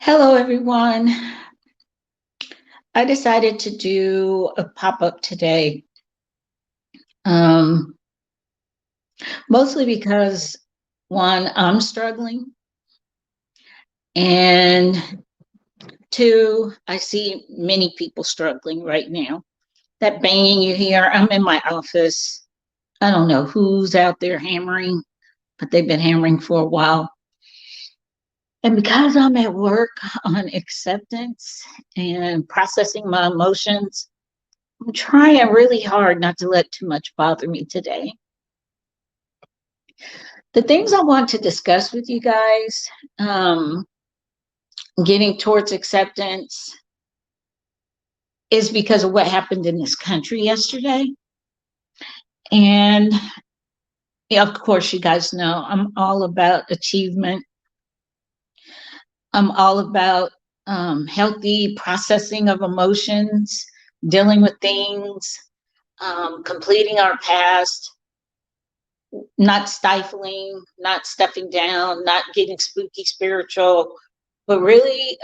Hello, everyone. I decided to do a pop up today, um, mostly because one, I'm struggling, and two, I see many people struggling right now. That banging you hear, I'm in my office. I don't know who's out there hammering, but they've been hammering for a while. And because I'm at work on acceptance and processing my emotions, I'm trying really hard not to let too much bother me today. The things I want to discuss with you guys, um, getting towards acceptance, is because of what happened in this country yesterday. And yeah, of course, you guys know I'm all about achievement. I'm all about healthy processing of emotions, dealing with things, completing our past, not stifling, not stepping down, not getting spooky spiritual, but really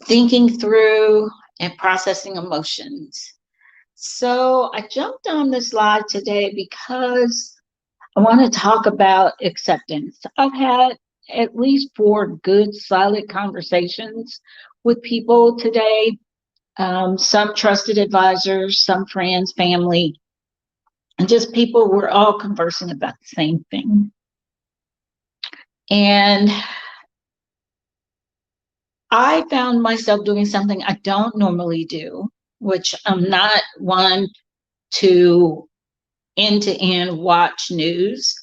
thinking through and processing emotions. So I jumped on this live today because I want to talk about acceptance. I've had at least four good, solid conversations with people today, some trusted advisors, some friends, family, and just people were all conversing about the same thing. And I found myself doing something I don't normally do, which I'm not one to end watch news.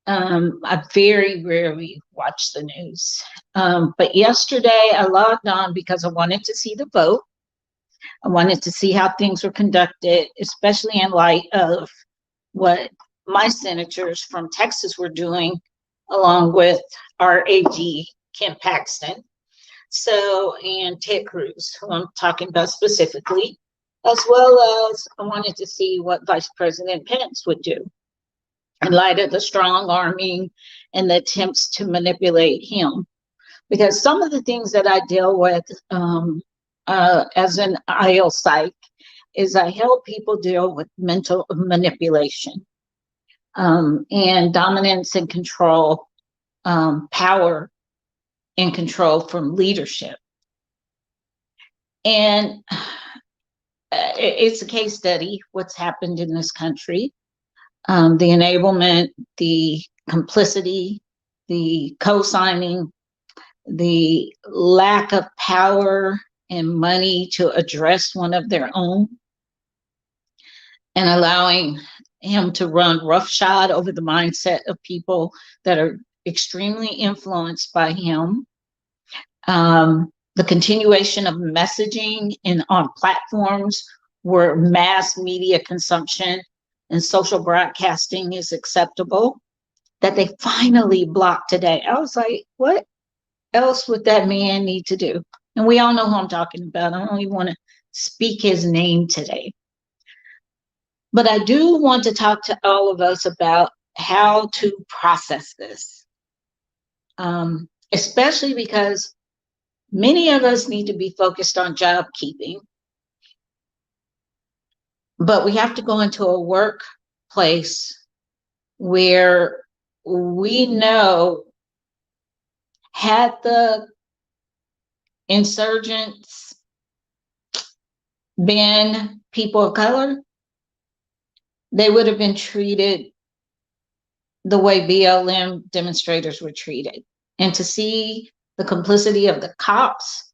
I very rarely watch the news. But yesterday I logged on because I wanted to see the vote. I wanted to see how things were conducted, especially in light of what my senators from Texas were doing, along with our AG, Kim Paxton. So, and Ted Cruz, who I'm talking about specifically, as well as I wanted to see what Vice President Pence would do in light of the strong arming and the attempts to manipulate him. Because some of the things that I deal with as an IL psych is I help people deal with mental manipulation and dominance and control, power and control from leadership. And it's a case study, what's happened in this country, the enablement, the complicity, the co-signing, the lack of power and money to address one of their own, and allowing him to run roughshod over the mindset of people that are extremely influenced by him. The continuation of messaging on platforms where mass media consumption and social broadcasting is acceptable, that they finally blocked today. I was like, what else would that man need to do? And we all know who I'm talking about. I don't even want to speak his name today. But I do want to talk to all of us about how to process this, especially because many of us need to be focused on job keeping, but we have to go into a workplace where we know, had the insurgents been people of color, they would have been treated the way BLM demonstrators were treated. And to see the complicity of the cops,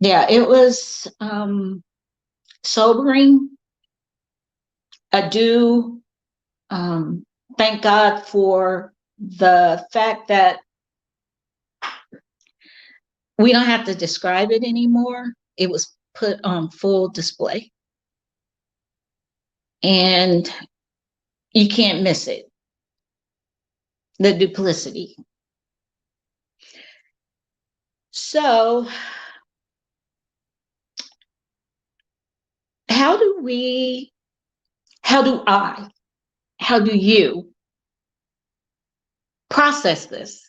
yeah, it was sobering. I do thank God for the fact that we don't have to describe it anymore. It was put on full display. And you can't miss it. The duplicity. So, how do we, how do I, How do you process this?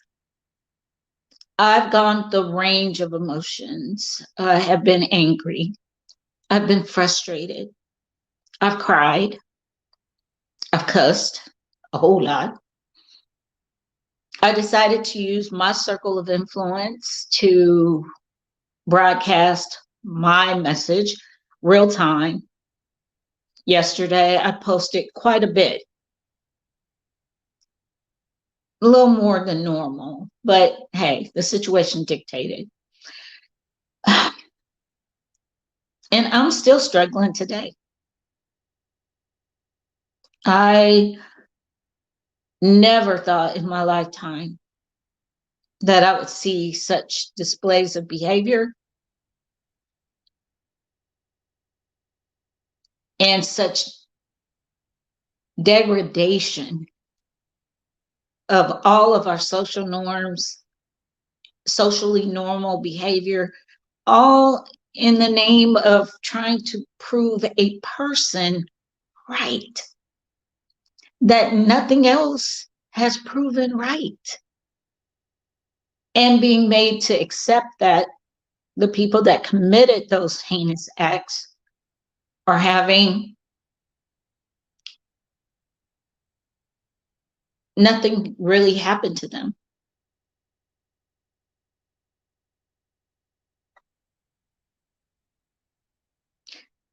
I've gone the range of emotions. I have been angry. I've been frustrated. I've cried. I've cussed a whole lot. I decided to use my circle of influence to broadcast my message real time. Yesterday, I posted quite a bit, a little more than normal, but hey, the situation dictated. And I'm still struggling today. I never thought in my lifetime that I would see such displays of behavior and such degradation of all of our social norms, socially normal behavior, all in the name of trying to prove a person right that nothing else has proven right. And being made to accept that the people that committed those heinous acts are having nothing really happen to them.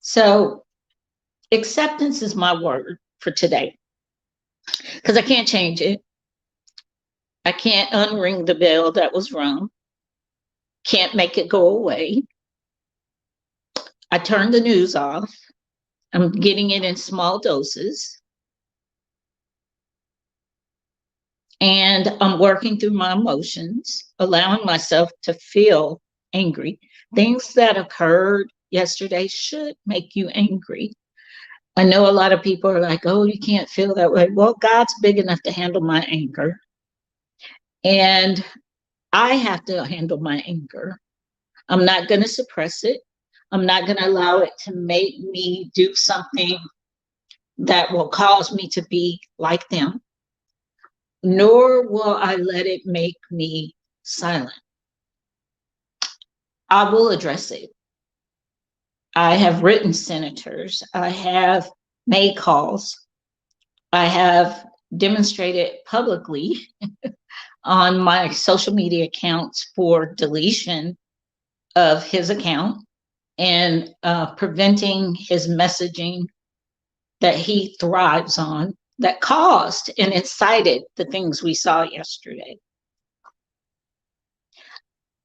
So acceptance is my word for today, because I can't change it. I can't unring the bell that was rung. Can't make it go away. I turned the news off. I'm getting it in small doses. And I'm working through my emotions, allowing myself to feel angry. Things that occurred yesterday should make you angry. I know a lot of people are like, oh, you can't feel that way. Well, God's big enough to handle my anger. And I have to handle my anger. I'm not going to suppress it. I'm not going to allow it to make me do something that will cause me to be like them, nor will I let it make me silent. I will address it. I have written senators. I have made calls. I have demonstrated publicly on my social media accounts for deletion of his account and preventing his messaging that he thrives on that caused and incited the things we saw yesterday.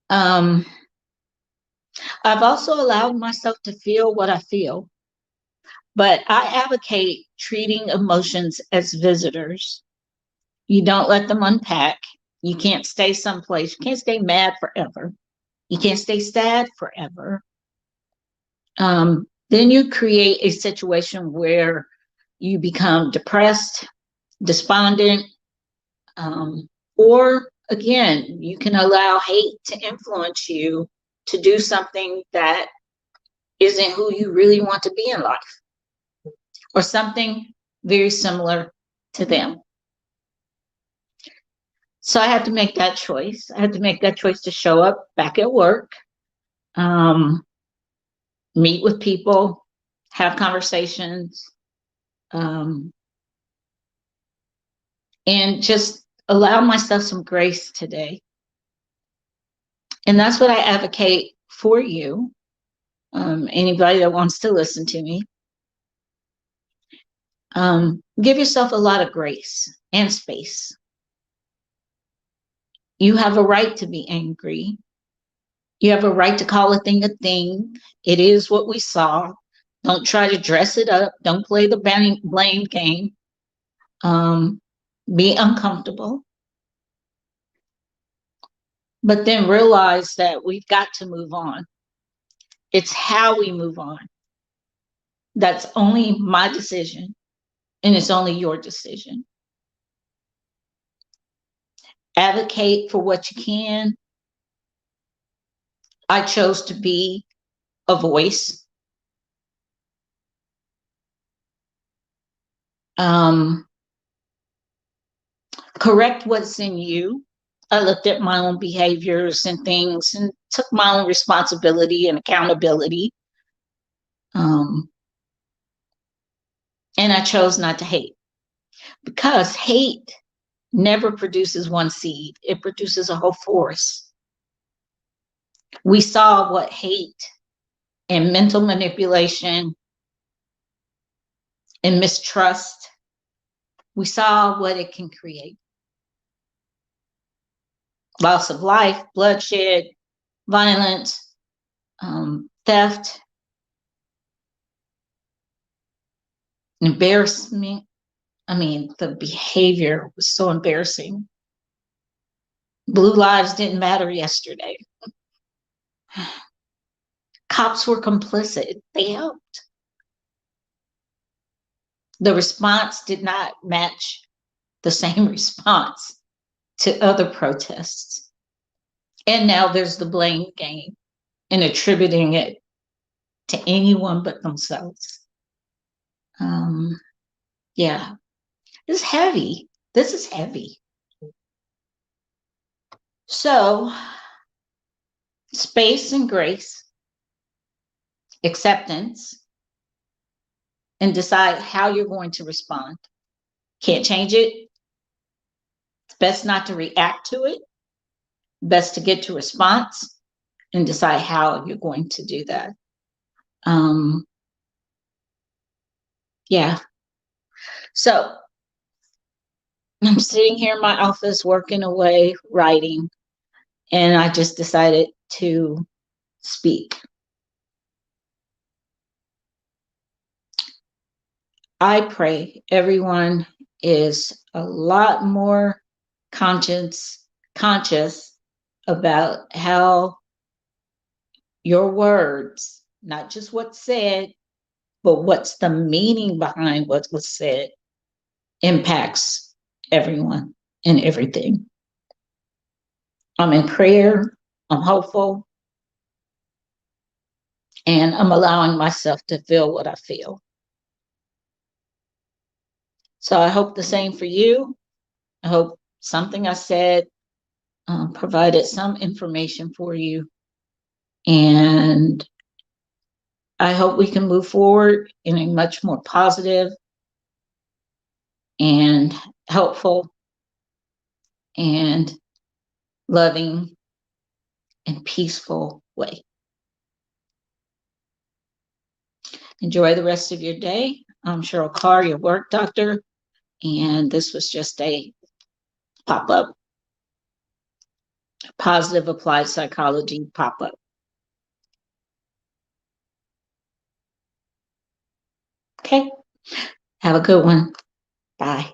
I've also allowed myself to feel what I feel, but I advocate treating emotions as visitors. You don't let them unpack. You can't stay someplace. You can't stay mad forever. You can't stay sad forever. Then you create a situation where you become depressed, despondent, or again, you can allow hate to influence you to do something that isn't who you really want to be in life, or something very similar to them. So I had to make that choice. I had to make that choice to show up back at work, meet with people, have conversations, and just allow myself some grace today. And that's what I advocate for you, anybody that wants to listen to me. Give yourself a lot of grace and space. You have a right to be angry. You have a right to call a thing a thing. It is what we saw. Don't try to dress it up. Don't play the blame game. Be uncomfortable. But then realize that we've got to move on. It's how we move on. That's only my decision, and it's only your decision. Advocate for what you can. I chose to be a voice. correct what's in you. I looked at my own behaviors and things and took my own responsibility and accountability. Um, and I chose not to hate, because hate never produces one seed, it produces a whole forest. We saw what hate and mental manipulation and mistrust, we saw what it can create. Loss of life, bloodshed, violence, theft, embarrassment. I mean, the behavior was so embarrassing. Blue lives didn't matter yesterday. Cops were complicit. They helped. The response did not match the same response to other protests. And now there's the blame game and attributing it to anyone but themselves. Yeah, it's heavy. This is heavy. So, space and grace, acceptance, and decide how you're going to respond. Can't change it. It's best not to react to it. Best to get to response and decide how you're going to do that. Yeah. So I'm sitting here in my office working away, writing, and I just decided to speak. I pray everyone is a lot more conscious about how your words, not just what's said, but what's the meaning behind what was said, impacts everyone and everything. I'm in prayer, I'm hopeful, and I'm allowing myself to feel what I feel. So I hope the same for you. I hope something I said provided some information for you. And I hope we can move forward in a much more positive and helpful and loving and peaceful way. Enjoy the rest of your day. I'm Cheryl Carr, your work doctor, and this was just a pop-up, positive applied psychology pop-up. Okay, have a good one. Bye.